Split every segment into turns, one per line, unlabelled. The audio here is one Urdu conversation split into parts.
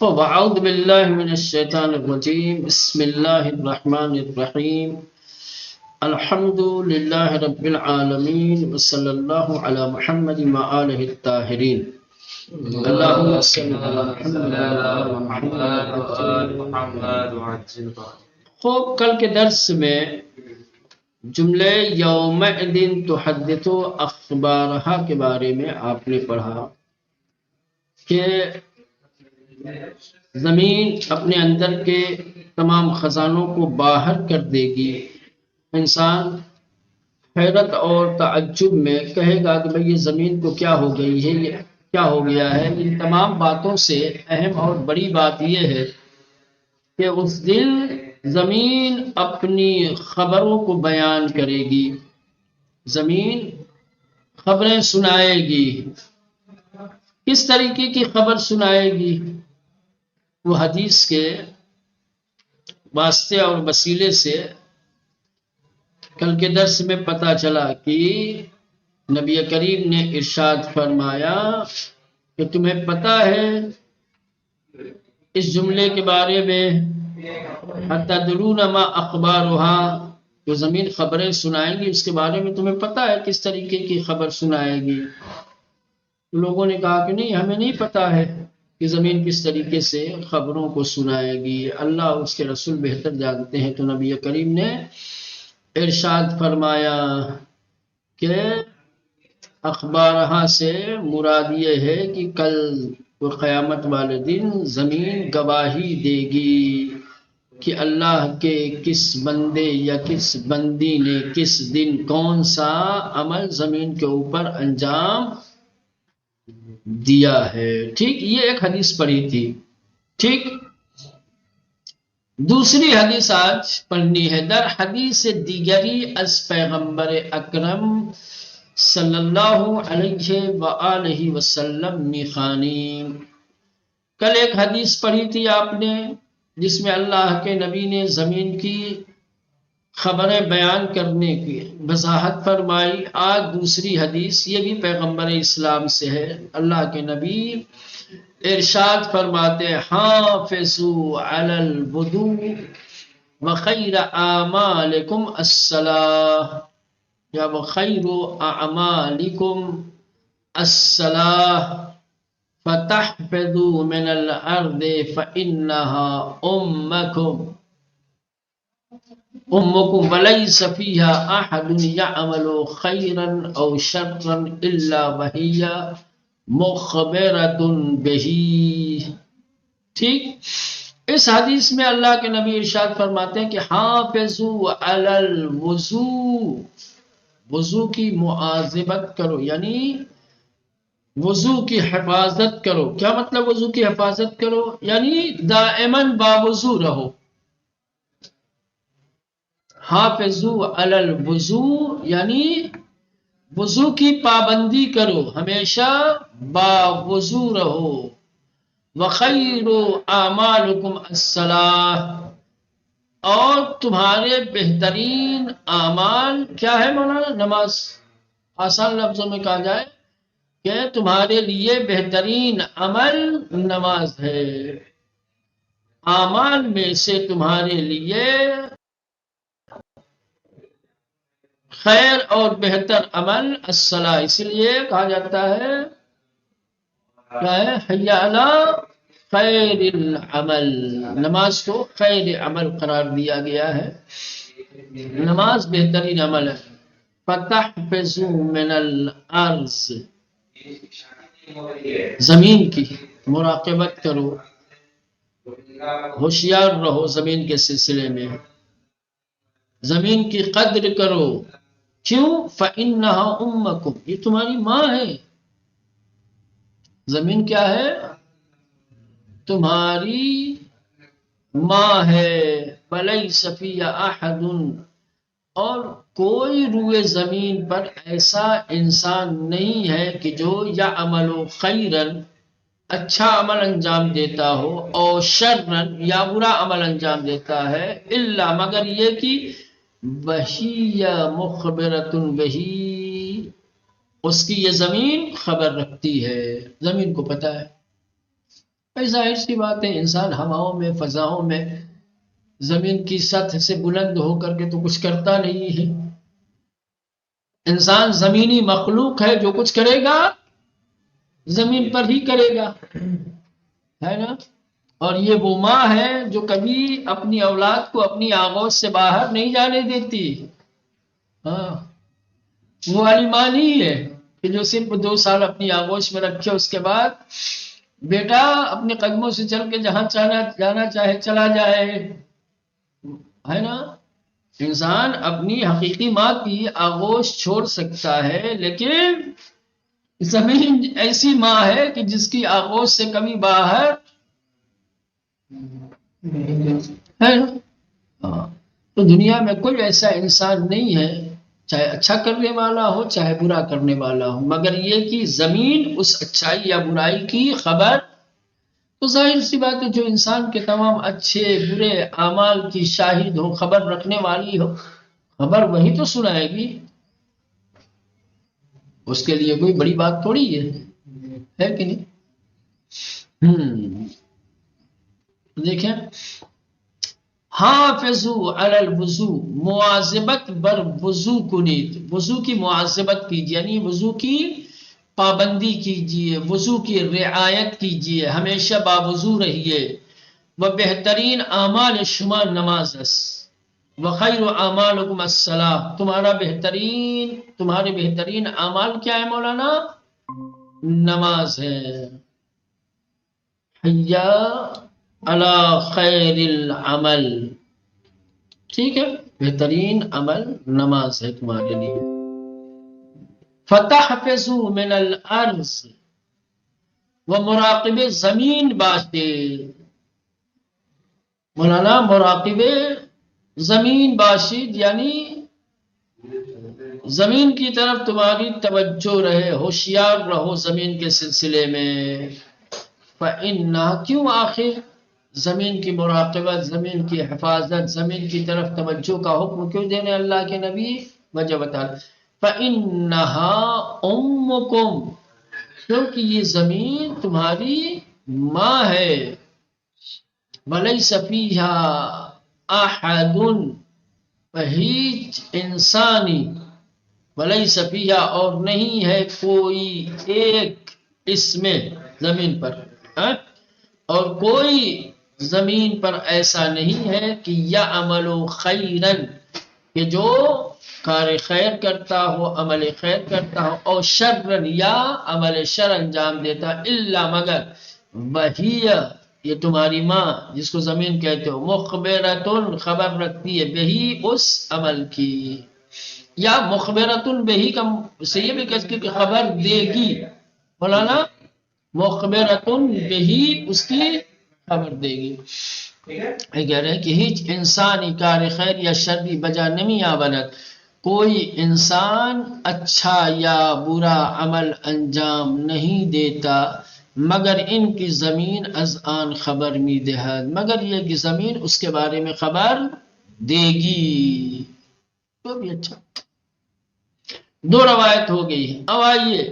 فأعوذ بالله من الشيطان الرجيم بسم الله الرحمن الرحيم الحمد لله رب العالمين وصلى الله على محمد وآله الطاهرين اللهم صل على محمد وعجل. خوب کل کے درس میں جملے یومئذ تحدث اخبارہا کے بارے میں آپ نے پڑھا کہ زمین اپنے اندر کے تمام خزانوں کو باہر کر دے گی. انسان حیرت اور تعجب میں کہے گا کہ بھئی یہ زمین کو کیا ہو گئی ہے، یہ کیا ہو گیا ہے. ان تمام باتوں سے اہم اور بڑی بات یہ ہے کہ اس دن زمین اپنی خبروں کو بیان کرے گی، زمین خبریں سنائے گی. کس طریقے کی خبر سنائے گی؟ وہ حدیث کے واسطے اور وسیلے سے کل کے درس میں پتہ چلا کہ نبی کریم نے ارشاد فرمایا کہ تمہیں پتہ ہے اس جملے کے بارے میں أَتَدْرُونَ مَا أَخْبَارُهَا، جو زمین خبریں سنائیں گی اس کے بارے میں تمہیں پتہ ہے کس طریقے کی خبر سنائے گی؟ لوگوں نے کہا کہ نہیں، ہمیں نہیں پتہ ہے کہ زمین کس طریقے سے خبروں کو سنائے گی، اللہ اس کے رسول بہتر جانتے ہیں. تو نبی کریم نے ارشاد فرمایا کہ اخبارہا سے مراد یہ ہے کہ کل وہ قیامت والے دن زمین گواہی دے گی کہ اللہ کے کس بندے یا کس بندی نے کس دن کون سا عمل زمین کے اوپر انجام دیا ہے. ٹھیک، یہ ایک حدیث پڑھی تھی. ٹھیک، دوسری حدیث آج پڑھنی ہے. در حدیث دیگری از پیغمبر اکرم صلی اللہ علیہ وآلہ وسلم میخانی. کل ایک حدیث پڑھی تھی آپ نے جس میں اللہ کے نبی نے زمین کی خبریں بیان کرنے کی وضاحت فرمائی. آج دوسری حدیث، یہ بھی پیغمبر اسلام سے ہے. اللہ کے نبی ارشاد فرماتے حافظوا علی الوضوء وخیر اعمالکم الصلاۃ یا وخیر اعمالکم الصلاۃ فتحفظوا من الارض فانها امکم ولیس فیہا احد یعمل خیرا او شرا الا وہی مخبرۃ بہ. ٹھیک، اس حدیث میں اللہ کے نبی ارشاد فرماتے ہیں کہ حافظوا علی الوضوء، وضو کی مواظبت کرو، یعنی وضو کی حفاظت کرو. کیا مطلب وضو کی حفاظت کرو؟ یعنی دائماً باوضو رہو. حافظوا علی الوضوء یعنی وضو کی پابندی کرو، ہمیشہ باوضو رہو. وخیر اعمالکم الصلاۃ، اور تمہارے بہترین اعمال کیا ہے مولانا؟ نماز. آسان لفظوں میں کہا جائے کہ تمہارے لیے بہترین عمل نماز ہے. اعمال میں سے تمہارے لیے خیر اور بہتر عمل الصلاۃ، اس لیے کہا جاتا ہے کیا ہے؟ حی علی خیر العمل. نماز کو خیر عمل قرار دیا گیا ہے، نماز بہترین عمل ہے. فتحفظوا من الارض، زمین کی مراقبت کرو، ہوشیار رہو زمین کے سلسلے میں، زمین کی قدر کرو. کیوں؟ فإنها أمكم، یہ تمہاری ماں ہے. زمین کیا ہے؟ تمہاری ماں ہے. ولیس فیہا احد، اور کوئی روئے زمین پر ایسا انسان نہیں ہے کہ جو یعمل خیرا، اچھا عمل انجام دیتا ہو، اور شرا یا برا عمل انجام دیتا ہے، الا مگر یہ کہ وہی مخبرۃ بہ، اس کی یہ زمین خبر رکھتی ہے، زمین کو پتہ ہے. بھائی ظاہر سی بات ہے، انسان ہواؤں میں، فضاؤں میں، زمین کی سطح سے بلند ہو کر کے تو کچھ کرتا نہیں ہے۔ انسان زمینی مخلوق ہے، جو کچھ کرے گا زمین پر ہی کرے گا، ہے نا؟ اور یہ وہ ماں ہے جو کبھی اپنی اولاد کو اپنی آغوش سے باہر نہیں جانے دیتی۔ ہاں، وہ والی ماں نہیں ہے کہ جو صرف 2 سال اپنی آغوش میں رکھے، اس کے بعد بیٹا اپنے قدموں سے چل کے جہاں جانا چاہے چلا جائے، ہے نا؟ انسان اپنی حقیقی ماں کی آغوش چھوڑ سکتا ہے، لیکن زمین ایسی ماں ہے کہ جس کی آغوش سے کبھی باہر ہے نا؟ ہاں، تو دنیا میں کوئی ایسا انسان نہیں ہے، چاہے اچھا کرنے والا ہو چاہے برا کرنے والا ہو، مگر یہ کہ زمین اس اچھائی یا برائی کی خبر، تو ظاہر سی بات ہے جو انسان کے تمام اچھے برے اعمال کی شاہد ہو، خبر رکھنے والی ہو، خبر وہی تو سنائے گی، اس کے لیے کوئی بڑی بات تھوڑی ہے کہ نہیں؟ دیکھیں، حافظو علی الوضو، مواظبت بر وضو کنید، وضو کی مواظبت کیجیے، یعنی وضو کی پابندی کیجیے، وضو کی رعایت کیجیے، ہمیشہ باوضو رہیے۔ وہ بہترین اعمال شما نماز است، وخیر اعمالکم الصلاۃ، تمہارے بہترین اعمال کیا ہے مولانا؟ نماز ہے۔ حیا علی خیر العمل، ٹھیک ہے، بہترین عمل نماز ہے تمہارے لیے۔ فتحفظوا من الارض، وہ مراقب زمین باشے، مولانا مراقب زمین باشید یعنی زمین کی طرف تمہاری توجہ رہے، ہوشیار رہو زمین کے سلسلے میں۔ فَإِنَّا، کیوں آخر زمین کی مراقبت، زمین کی حفاظت، زمین کی طرف توجہ کا حکم کیوں دینے اللہ کے نبی؟ وجہ بتا، فَإِنَّهَا أُمُّكُمْ، کیونکہ یہ زمین تمہاری ماں ہے۔ وَلَيْسَ فِيهَا أَحَدٌ، ہیچ انسانی، وَلَيْسَ فِيهَا، اور نہیں ہے کوئی ایک، اس میں زمین پر، اور کوئی زمین پر ایسا نہیں ہے کہ یعمل خیرا، کہ جو کار خیر کرتا ہو، عمل خیر کرتا ہو، اور شرا، یا عمل شر انجام دیتا، الا مگر، وہی، یہ تمہاری ماں جس کو زمین کہتے ہو، مخبرتن، خبر رکھتی ہے، بہی، اس عمل کی، یا مخبرتن بہی کا سے یہ بھی کہتے کہ خبر دے گی، مولانا مخبرتن بہی، اس کی خبر دے گی۔ یہ کہہ رہے ہیں کہ ہیچ انسانی کار خیر یا شری بجا نمی آورد، کوئی انسان اچھا یا برا عمل انجام نہیں دیتا مگر ان کی زمین از آن خبر می دہد، مگر یہ کہ زمین اس کے بارے میں خبر دے گی۔ تو بھی اچھا، 2 روایت ہو گئی ہے۔ اب آئیے،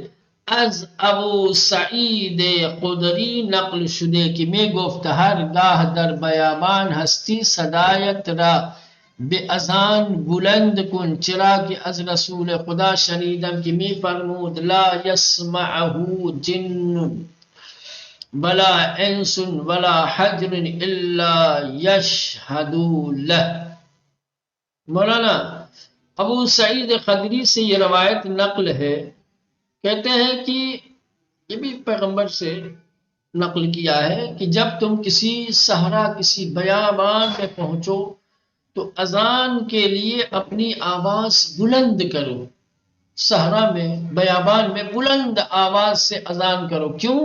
از ابو سعید خدری نقل شده که می گفت هرگاه در بیابان هستی صدایت را به اذان بلند کن، چرا که از رسول خدا شنیدم که می فرمود لا یسمعه جن ولا انس ولا حجر الا یشهدو له۔ مولانا ابو سعید خدری سے یہ روایت نقل ہے، کہتے ہیں کہ یہ بھی پیغمبر سے نقل کیا ہے کہ جب تم کسی صحرا، کسی بیابان میں پہنچو تو اذان کے لیے اپنی آواز بلند کرو، صحرا میں، بیابان میں بلند آواز سے اذان کرو۔ کیوں؟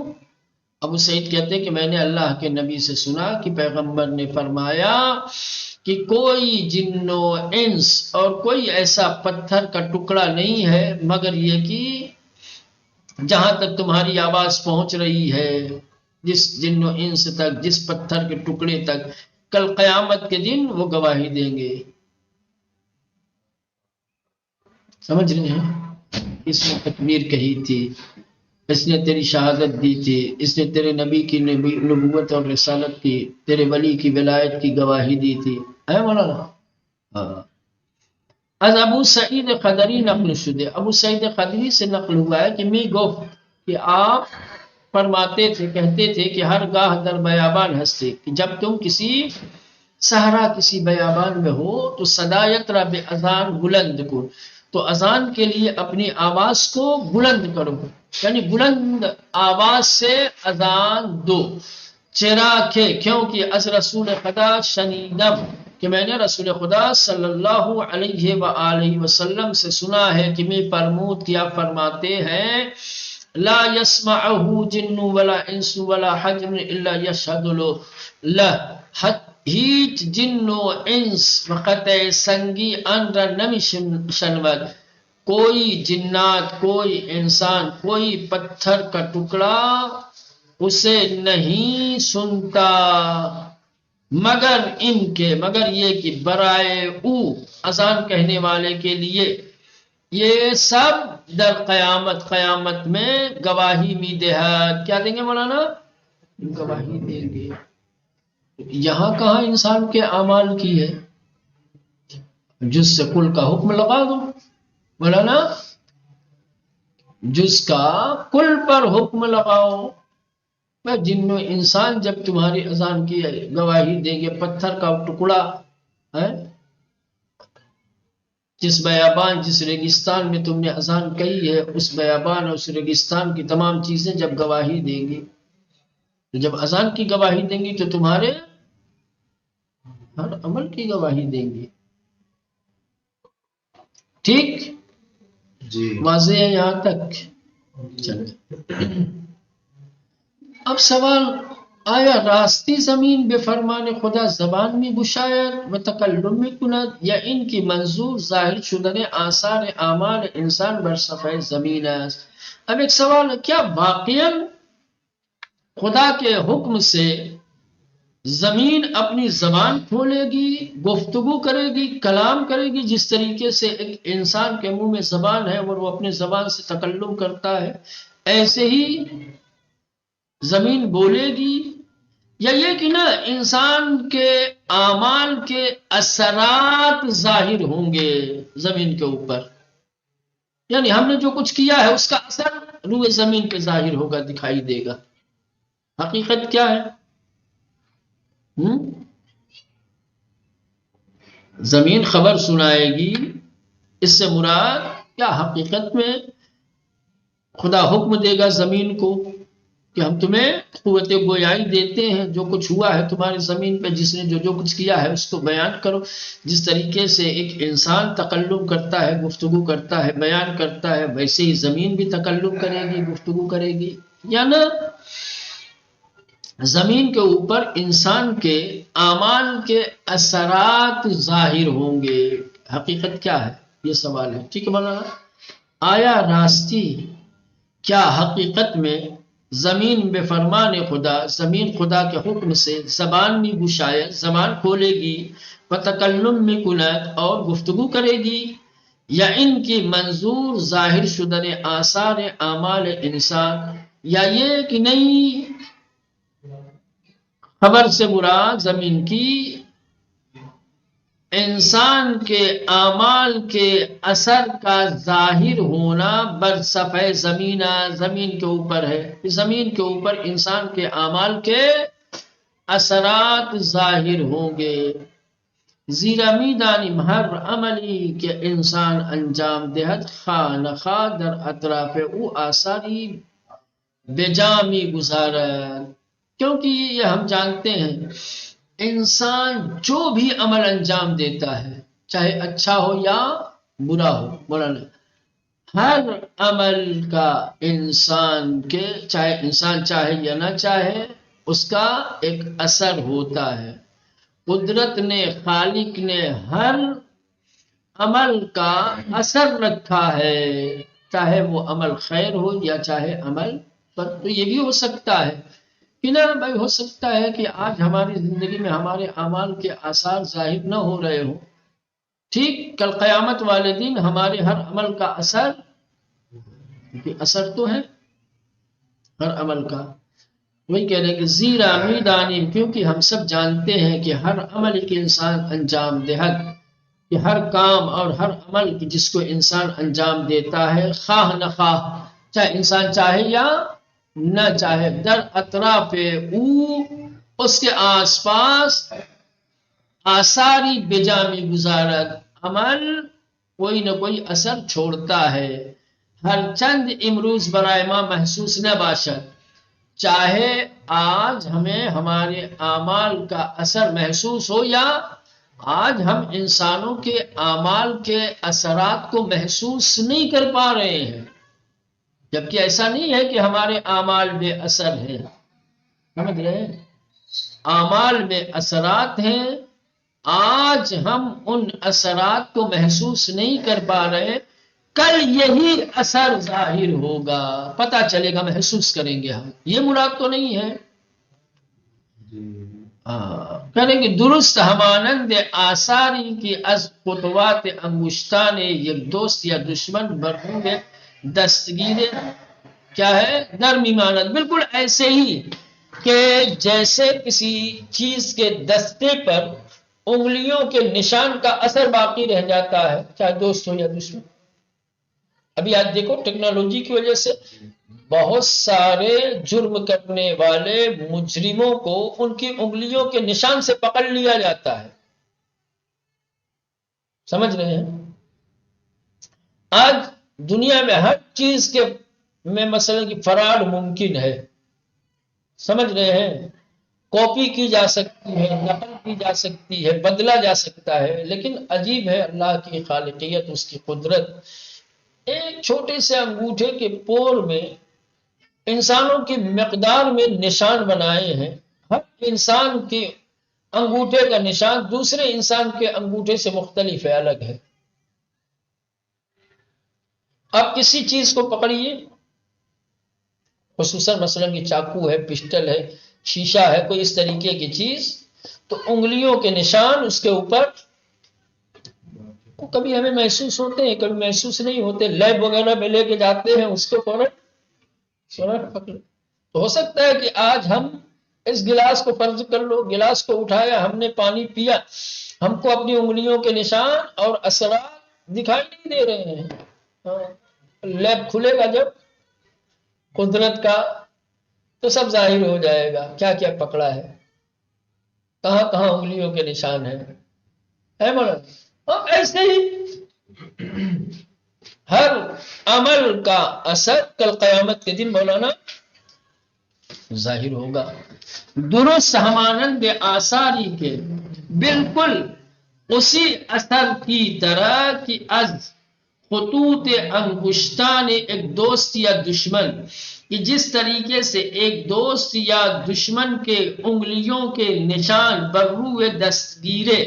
ابو سعید کہتے ہیں کہ میں نے اللہ کے نبی سے سنا کہ پیغمبر نے فرمایا کہ کوئی جن و انس اور کوئی ایسا پتھر کا ٹکڑا نہیں ہے مگر یہ کہ جہاں تک تمہاری آواز پہنچ رہی ہے، جس جن و انس تک، جس پتھر کے ٹکڑے تک، کل قیامت کے دن وہ گواہی دیں گے۔ سمجھ رہے ہیں؟ اس میں تکبیر کہی تھی، اس نے تیری شہادت دی تھی، اس نے تیرے نبی کی نبوت اور رسالت کی، تیرے ولی کی ولایت کی گواہی دی تھی، ہے مولانا؟ ہاں۔ از ابو سعید خدری نقل شدہ، ابو سعید خدری سے نقل ہوا ہے کہ می گفت کہ آپ فرماتے تھے، کہتے تھے کہ ہر گاہ در بیابان ہستے، کہ جب تم کسی صحرا کسی بیابان میں ہو تو صدایت رب اذان بلند کو، تو اذان کے لیے اپنی آواز کو بلند کرو، یعنی بلند آواز سے اذان دو، چرا کہ کیونکہ از رسول خدا شنیدم، کہ میں نے رسول خدا صلی اللہ علیہ وآلہ وسلم سے سنا ہے کہ میں فرمود کیا فرماتے ہیں، لا يسمعه جن ولا انس ولا حجر الا يشهد له، هیچ جن و انس وقت سنگی اندر نمی شنود، کوئی جنات، کوئی انسان، کوئی پتھر کا ٹکڑا اسے نہیں سنتا، مگر ان کے، مگر یہ کہ برائے او، اذان کہنے والے کے لیے، یہ سب در قیامت، قیامت میں گواہی می دہد، کیا دیں گے مولانا؟ گواہی دیں گے۔ یہاں کہاں انسان کے اعمال کی ہے؟ جز سے کل کا حکم لگا دو مولانا، جز کا کل پر حکم لگاؤ، جن و انسان جب تمہاری اذان کی گواہی دیں گے، پتھر کا ٹکڑا ہے، جس بیابان، جس ریگستان میں تم نے اذان کہی ہے، اس بیابان اور اس ریگستان کی تمام چیزیں جب گواہی دیں گی، تو جب اذان کی گواہی دیں گی تو تمہارے ہر عمل کی گواہی دیں گی، ٹھیک؟ جی واضح ہے یہاں تک؟ چلے اب سوال، آیا راستی زمین بے فرمان خدا زبان میں گشاید و تکلم میں کند، یا ان کی منظور ظاہر شدن آثار اعمال انسان بر صفحہ زمین است؟ اب ایک سوال ہے، کیا واقعا خدا کے حکم سے زمین اپنی زبان کھولے گی، گفتگو کرے گی، کلام کرے گی، جس طریقے سے ایک انسان کے منہ میں زبان ہے اور وہ اپنے زبان سے تکلم کرتا ہے، ایسے ہی زمین بولے گی؟ یا یہ کہ نا انسان کے اعمال کے اثرات ظاہر ہوں گے زمین کے اوپر، یعنی ہم نے جو کچھ کیا ہے اس کا اثر روئے زمین پہ ظاہر ہوگا، دکھائی دے گا؟ حقیقت کیا ہے؟ زمین خبر سنائے گی، اس سے مراد کیا؟ حقیقت میں خدا حکم دے گا زمین کو کہ ہم تمہیں قوت گویائی دیتے ہیں، جو کچھ ہوا ہے تمہاری زمین پہ، جس نے جو کچھ کیا ہے اس کو بیان کرو، جس طریقے سے ایک انسان تکلم کرتا ہے، گفتگو کرتا ہے، بیان کرتا ہے، ویسے ہی زمین بھی تکلم کرے گی، گفتگو کرے گی، یا نا زمین کے اوپر انسان کے اعمال کے اثرات ظاہر ہوں گے؟ حقیقت کیا ہے؟ یہ سوال ہے، ٹھیک ہے مولانا؟ آیا راستی، کیا حقیقت میں زمین بے فرمان خدا، زمین خدا کے حکم سے زبان میں گشائے، زبان کھولے گی، وتکلم میں کند، اور گفتگو کرے گی، یا ان کی منظور ظاہر شدن آثار اعمال انسان، یا یہ کہ نہیں خبر سے مراد زمین کی انسان کے اعمال کے اثر کا ظاہر ہونا بر صفحہ زمین، زمین کے اوپر ہے، زمین کے اوپر انسان کے اعمال کے اثرات ظاہر ہوں گے، زیرا میدانی ہر عملی کے انسان انجام دہد خواہ نخواہ در اطراف او آثاری بجامی گزارد، کیونکہ یہ ہم جانتے ہیں انسان جو بھی عمل انجام دیتا ہے، چاہے اچھا ہو یا برا ہو مولانا، ہر عمل کا انسان کے، چاہے انسان چاہے یا نہ چاہے، اس کا ایک اثر ہوتا ہے، قدرت نے، خالق نے ہر عمل کا اثر رکھا ہے، چاہے وہ عمل خیر ہو یا چاہے عمل پر، تو یہ بھی ہو سکتا ہے کہ نا بھائی، ہو سکتا ہے کہ آج ہماری زندگی میں ہمارے اعمال کے آثار ظاہر نہ ہو رہے ہوں، ٹھیک، کل قیامت والے دن ہمارے ہر عمل کا اثر، اثر تو ہے، ہر عمل کا. وہی کہہ رہے ہیں کہ زیرا میدانی، کیونکہ ہم سب جانتے ہیں کہ ہر عمل کے انسان انجام دہد، کہ ہر کام اور ہر عمل جس کو انسان انجام دیتا ہے خواہ نہ خواہ، چاہے انسان چاہے یا نہ چاہے، در اطراف او، اس کے آس پاس آثاری بجامی گزارت، عمل کوئی نہ کوئی اثر چھوڑتا ہے. ہر چند امروز برائے ما محسوس نہ باشد، چاہے آج ہمیں ہمارے اعمال کا اثر محسوس ہو یا آج ہم انسانوں کے اعمال کے اثرات کو محسوس نہیں کر پا رہے ہیں، جبکہ ایسا نہیں ہے کہ ہمارے اعمال بے اثر ہیں. سمجھ رہے ہیں؟ اعمال میں اثرات ہیں، آج ہم ان اثرات کو محسوس نہیں کر پا رہے، کل یہی اثر ظاہر ہوگا، پتہ چلے گا، محسوس کریں گے ہم. یہ مراد تو نہیں ہے. کریں گے درست ہمانند آثاری کی از خطوات انگشتان یک دوست یا دشمن برخون دستگیر کیا ہے نرمی مانند، بالکل ایسے ہی کہ جیسے کسی چیز کے دستے پر انگلیوں کے نشان کا اثر باقی رہ جاتا ہے، چاہے دوست ہو یا دشمن. ابھی آج دیکھو ٹیکنالوجی کی وجہ سے بہت سارے جرم کرنے والے مجرموں کو ان کی انگلیوں کے نشان سے پکڑ لیا جاتا ہے. سمجھ رہے ہیں؟ آج دنیا میں ہر چیز کے میں مثلا کی فراڈ ممکن ہے. سمجھ رہے ہیں؟ کاپی کی جا سکتی ہے، نقل کی جا سکتی ہے، بدلا جا سکتا ہے، لیکن عجیب ہے اللہ کی خالقیت، اس کی قدرت. ایک چھوٹے سے انگوٹھے کے پور میں انسانوں کی مقدار میں نشان بنائے ہیں. ہر انسان کے انگوٹھے کا نشان دوسرے انسان کے انگوٹھے سے مختلف ہے، الگ ہے. آپ کسی چیز کو پکڑیے، خصوصاً مثلا کہ چاقو ہے، پسٹل ہے، شیشہ ہے، کوئی اس طریقے کی چیز، تو انگلیوں کے نشان اس کے اوپر کبھی ہمیں محسوس ہوتے ہیں، کبھی محسوس نہیں ہوتے. لیب وغیرہ میں لے کے جاتے ہیں اس کو فوراً پکڑ. تو ہو سکتا ہے کہ آج ہم اس گلاس کو فرض کر لو، گلاس کو اٹھایا، ہم نے پانی پیا، ہم کو اپنی انگلیوں کے نشان اور اثرات دکھائی نہیں دے رہے ہیں. لیب کھلے گا جب قدرت کا تو سب ظاہر ہو جائے گا کیا کیا پکڑا ہے، کہاں کہاں انگلیوں کے نشان ہیں. ہے مولانا؟ اور ایسے ہی ہر عمل کا اثر کل قیامت کے دن مولانا ظاہر ہوگا. درست ہمانند آثاری کے، بالکل اسی اثر کی طرح کہ از خطوط انگشتان ایک دوست یا دشمن، کہ جس طریقے سے ایک دوست یا دشمن کے انگلیوں کے نشان برروئے دستگیرے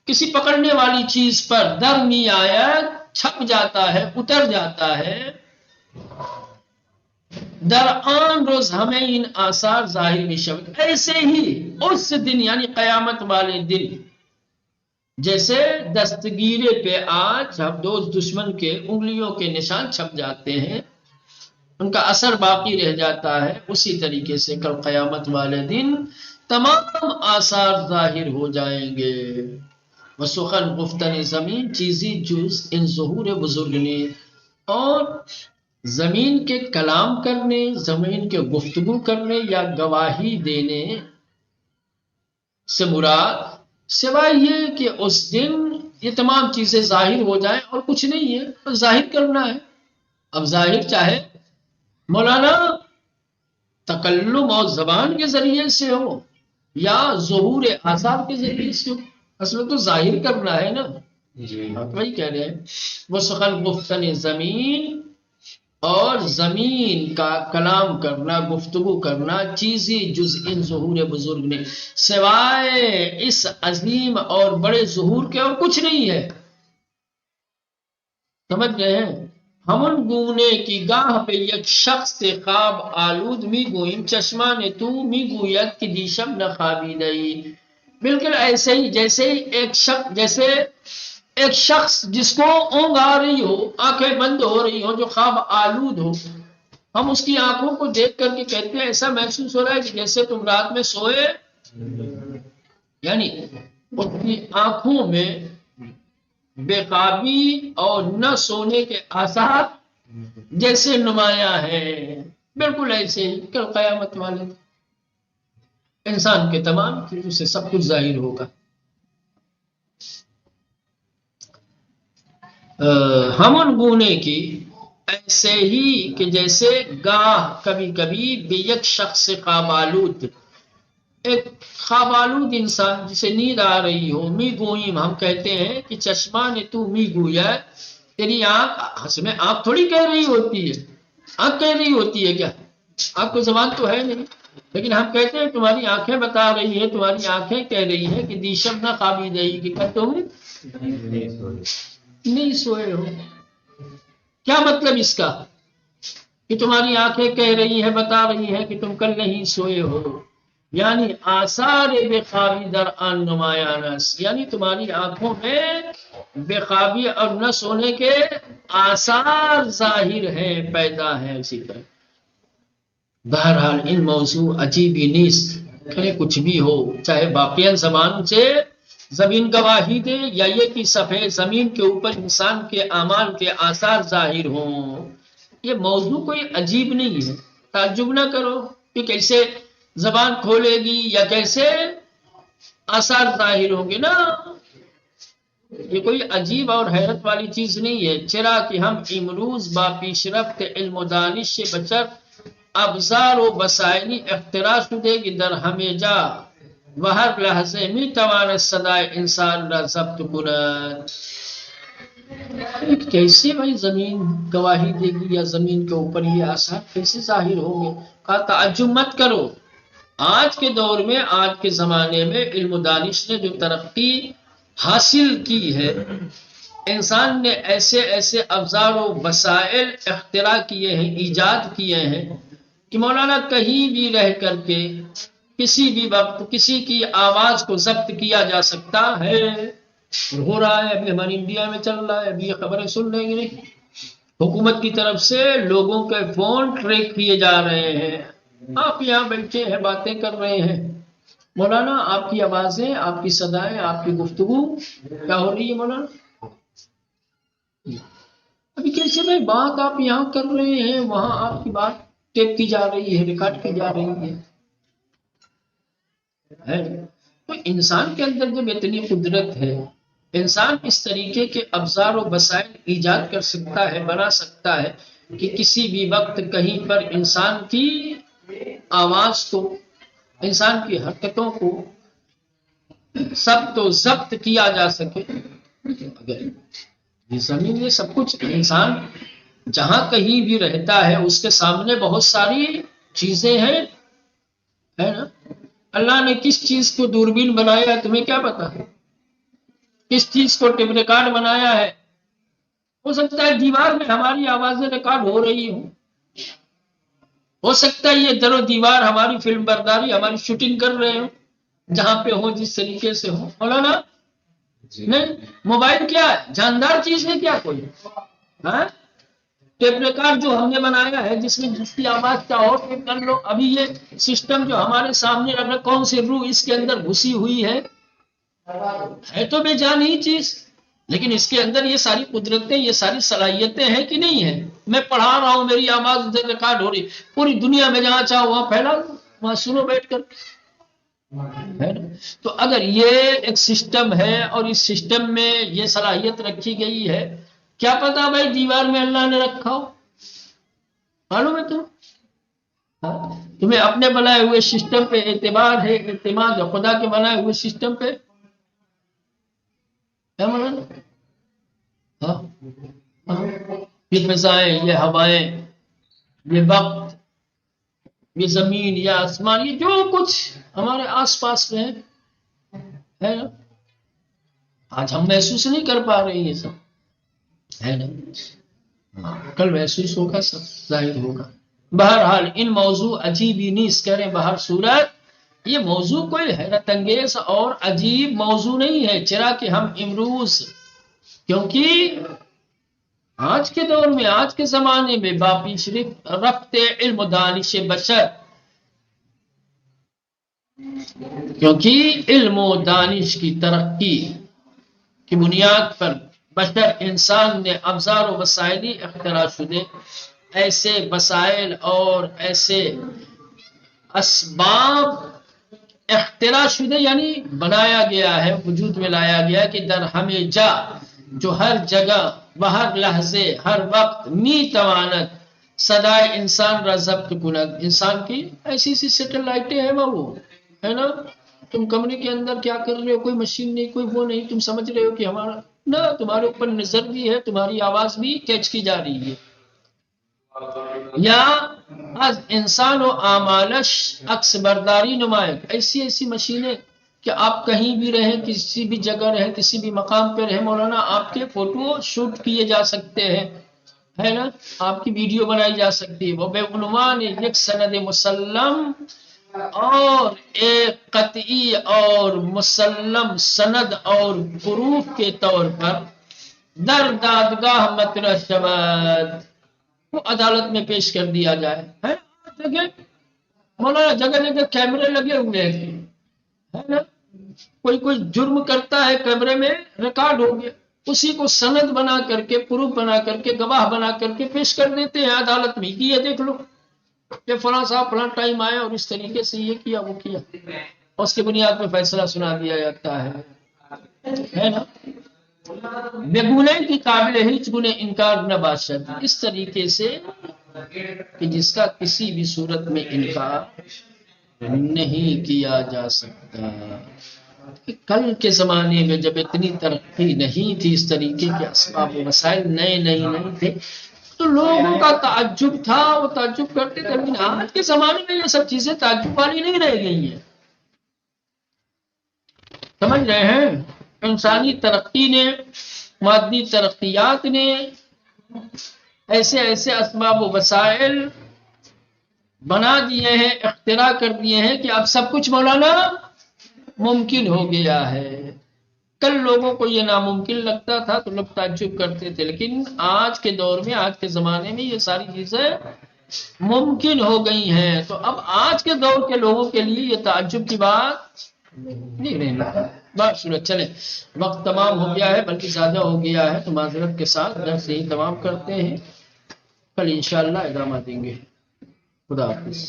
کسی پکڑنے والی چیز پر درمی آیت چھپ جاتا ہے، اتر جاتا ہے، در آن روز ہمیں ان آثار ظاہر میں شود. ایسے ہی اس دن یعنی قیامت والے دن جیسے دستگیرے پہ آج ہم دوست دشمن کے انگلیوں کے نشان چھپ جاتے ہیں، ان کا اثر باقی رہ جاتا ہے، اسی طریقے سے کل قیامت والے دن تمام آثار ظاہر ہو جائیں گے. وسخن گفتن زمین چیزی جز ان ظہور بزرگ نے، اور زمین کے کلام کرنے، زمین کے گفتگو کرنے یا گواہی دینے سے مراد سوائے یہ کہ اس دن یہ تمام چیزیں ظاہر ہو جائیں اور کچھ نہیں ہے، تو ظاہر کرنا ہے. اب ظاہر چاہے مولانا تکلم اور زبان کے ذریعے سے ہو یا ظہور آثار کے ذریعے سے ہو، اصل تو ظاہر کرنا ہے نا. وہی کہہ رہے ہیں وہ سخن گفتن زمین، اور زمین کا کلام کرنا، گفتگو کرنا، چیزی جز ان ظہور بزرگ نے، سوائے اس عظیم اور بڑے ظہور کے اور کچھ نہیں ہے. سمجھ گئے ہیں؟ ہمن گونے کی گاہ پہ یک شخص خواب آلود می گوئیم چشمان تو می گوید کہ دیشم نہ خوابیدئی. بالکل ایسے ہی جیسے ایک شخص جس کو اونگ آ رہی ہو، آنکھیں بند ہو رہی ہو، جو خواب آلود ہو، ہم اس کی آنکھوں کو دیکھ کر کے کہتے ہیں ایسا محسوس ہو رہا ہے کہ جیسے تم رات میں سوئے، یعنی اس کی آنکھوں میں بے قابی اور نہ سونے کے آثار جیسے نمایاں ہے، بالکل ایسے ہی کل قیامت والے انسان کے تمام چیزوں سے سب کچھ ظاہر ہوگا۔ ہمن گونے کی ایسے ہی کہ جیسے گاہ کبھی کبھی بے یک شخص خواب آلود، ایک خواب آلود انسان جسے نیند آ رہی ہو، می گوئیم ہم کہتے ہیں کہ چشمہ نے تو می گویا، تیری آنکھ میں آنکھ تھوڑی کہہ رہی ہوتی ہے، آنکھ کہہ رہی ہوتی ہے کیا؟ آپ کو زبان تو ہے نہیں، لیکن ہم کہتے ہیں تمہاری آنکھیں بتا رہی ہیں، تمہاری آنکھیں کہہ رہی ہیں کہ دیشم نہ خوابی رہی کہ تم نہیں سوئے ہو۔ کیا مطلب اس کا کہ تمہاری آنکھیں کہہ رہی ہے، بتا رہی ہے کہ تم کل نہیں سوئے ہو، یعنی آثار بے خوابی در آن نمایانس، یعنی تمہاری آنکھوں میں بے خوابی اور نہ سونے کے آثار ظاہر ہیں، پیدا ہیں اسی طرح۔ بہرحال ان موضوع عجیب ہی نیست، کچھ بھی ہو، چاہے باقیاً زبان سے زمین گواہی دے یا یہ کہ سفید زمین کے اوپر انسان کے اعمال کے آثار ظاہر ہوں، یہ موضوع کوئی عجیب نہیں ہے۔ تعجب نہ کرو کہ کیسے زبان کھولے گی یا کیسے آثار ظاہر ہوں گے، نا، یہ کوئی عجیب اور حیرت والی چیز نہیں ہے۔ چرا کہ ہم امروز با پیش رفت علم و دانش بچر ابزار و بسائلی اختراع شدے کہ در ہمیں جا و ہر لحظے می تواند صدای انسان را ضبط کند۔ کیسے بھائی زمین گواہی دے گی یا زمین کے اوپر یہ آثار کیسے ظاہر ہوں گے؟ کہا تعجب مت کرو، آج کے دور میں، آج کے زمانے میں علم و دانش نے جو ترقی حاصل کی ہے، انسان نے ایسے ایسے افزار و وسائل اختراع کیے ہیں، ایجاد کیے ہیں کہ مولانا کہیں بھی رہ کر کے کسی بھی وقت کسی کی آواز کو ضبط کیا جا سکتا ہے، اور ہو رہا ہے، ابھی ہماری انڈیا میں چل رہا ہے، ابھی یہ خبریں سن رہے ہیں نہیں، حکومت کی طرف سے لوگوں کے فون ٹریک کیے جا رہے ہیں، آپ یہاں بیٹھے ہیں باتیں کر رہے ہیں، مولانا آپ کی آوازیں، آپ کی صدائیں، آپ کی گفتگو کیا ہو رہی ہے مولانا؟ ابھی کیسے بھائی بات آپ یہاں کر رہے ہیں، وہاں آپ کی بات ٹیپ کی جا رہی ہے، ریکارڈ کی جا رہی ہے۔ تو انسان کے اندر جب اتنی قدرت ہے، انسان اس طریقے کے ابزار و وسائل ایجاد کر سکتا ہے، بنا سکتا ہے کہ کسی بھی وقت کہیں پر انسان کی آواز کو، انسان کی حرکتوں کو ثبت و ضبط کیا جا سکے۔ اگر یہ زمین، یہ سب کچھ انسان جہاں کہیں بھی رہتا ہے اس کے سامنے بہت ساری چیزیں ہیں، ہے نا؟ اللہ نے کس چیز کو دوربین بنایا ہے تمہیں کیا پتا؟ کس چیز کو ٹیپ ریکارڈ بنایا ہے؟ ہو سکتا ہے دیوار میں ہماری آوازیں ریکارڈ ہو رہی ہوں، ہو سکتا ہے یہ در و دیوار ہماری فلم برداری، ہماری شوٹنگ کر رہے ہوں، جہاں پہ ہو، جس طریقے سے ہو۔ مولانا نہیں، موبائل کیا ہے؟ جاندار چیز ہے کیا کوئی؟ ہاں، ٹیپ ریکارڈ جو ہم نے بنایا ہے، جس میں جس کی آواز چاہو ٹیپ کر لو۔ ابھی یہ سسٹم جو ہمارے سامنے رکھا، کون سی روح اس کے اندر گھسی ہوئی ہے تو بے جان ہی چیز، لیکن اس کے اندر یہ ساری قدرتیں، یہ ساری صلاحیتیں ہیں کہ نہیں ہیں؟ میں پڑھا رہا ہوں، میری آواز ادھر ریکارڈ ہو رہی، پوری دنیا میں جہاں چاہو وہاں پھیلا، وہاں سنو بیٹھ کر، ہے نا؟ تو اگر یہ ایک سسٹم ہے اور اس سسٹم میں یہ صلاحیت رکھی گئی ہے، کیا پتا بھائی دیوار میں اللہ نے رکھا ہو، معلوم ہے تمہیں اپنے بنائے ہوئے سسٹم پہ اعتبار ہے، اعتماد ہے خدا کے بنائے ہوئے سسٹم پہ؟ کیا مولانا؟ یہ فضائیں، یہ ہوائیں، یہ وقت، یہ زمین، یہ آسمان، یہ جو کچھ ہمارے آس پاس میں ہے نا، آج ہم محسوس نہیں کر پا رہے ہیں، یہ سب ہے نا، کل محسوس ہوگا، سب ظاہر ہوگا۔ بہرحال ان موضوع عجیب ہی نیست، کہہ رہے ہیں بہر صورت یہ موضوع کوئی حیرت انگیز اور عجیب موضوع نہیں ہے، چرا کہ ہم امروز، کیونکہ آج کے دور میں، آج کے زمانے میں باپیش رفت علم و دانش بشر، کیونکہ علم و دانش کی ترقی کی بنیاد پر بشر انسان نے افزار و وسائلی اختراع شدے ایسے وسائل اور ایسے اسباب اختراع شدہ یعنی بنایا گیا ہے، وجود میں لایا گیا کہ در ہمیں جا جو ہر جگہ بہر لحظے ہر وقت می تواند صدائے انسان را ضبط کند. انسان کی ایسی سی سیٹلائٹیں ہیں وہ، ہے نا. تم کمرے کے اندر کیا کر رہے ہو، کوئی مشین نہیں، کوئی وہ نہیں، تم سمجھ رہے ہو کہ ہمارا نہ، تمہارے اوپر نظر بھی ہے، تمہاری آواز بھی کیچ کی جا رہی ہے. یا از انسان و آمالش عکس برداری نمائیں، ایسی ایسی مشینیں کہ آپ کہیں بھی رہیں، کسی بھی جگہ رہیں، کسی بھی مقام پہ رہیں، مولانا آپ کے فوٹو شوٹ کیے جا سکتے ہیں، ہے نا، آپ کی ویڈیو بنائی جا سکتی ہے. وہ بے عنوان یک سند مسلم اور ایک قطعی اور مسلم سند اور پروف کے طور پر در دادگاہ مطرح شود، وہ عدالت میں پیش کر دیا جائے. ہے جگہ مولانا، جگہ جگہ کیمرے لگے ہوئے ہیں، ہے نا. کوئی جرم کرتا ہے، کیمرے میں ریکارڈ ہو گیا، اسی کو سند بنا کر کے، پروف بنا کر کے، گواہ بنا کر کے پیش کر دیتے ہیں عدالت میں کہ یہ دیکھ لو کہ فلاں صاحب فلاں ٹائم آئے اور اس طریقے سے یہ کیا وہ کیا، اور اس کی بنیاد پہ فیصلہ سنا دیا جاتا ہے نا. بے گنے کی قابل ہیچ گنے انکار نہ باشد، اس طریقے سے کہ جس کا کسی بھی صورت میں انکار نہیں کیا جا سکتا. کل کے زمانے میں جب اتنی ترقی نہیں تھی، اس طریقے کے اسباب و وسائل نئے نہیں تھے، تو لوگوں کا تعجب تھا، وہ تعجب کرتے تھے. لیکن آج کے زمانے میں یہ سب چیزیں تعجب والی نہیں رہ گئی ہیں. سمجھ رہے ہیں؟ انسانی ترقی نے، مادی ترقیات نے ایسے ایسے اسباب و وسائل بنا دیے ہیں، اختراع کر دیے ہیں کہ اب سب کچھ مولانا ممکن ہو گیا ہے. کل لوگوں کو یہ ناممکن لگتا تھا تو لوگ تعجب کرتے تھے، لیکن آج کے دور میں، آج کے زمانے میں یہ ساری چیزیں ممکن ہو گئی ہیں. تو اب آج کے دور کے لوگوں کے لیے یہ تعجب کی بات نہیں رہنا. بات سنت چلے، وقت تمام ہو گیا ہے، بلکہ زیادہ ہو گیا ہے، تو معذرت کے ساتھ درس یہی تمام کرتے ہیں. کل انشاءاللہ ادامہ دیں گے. خدا حافظ.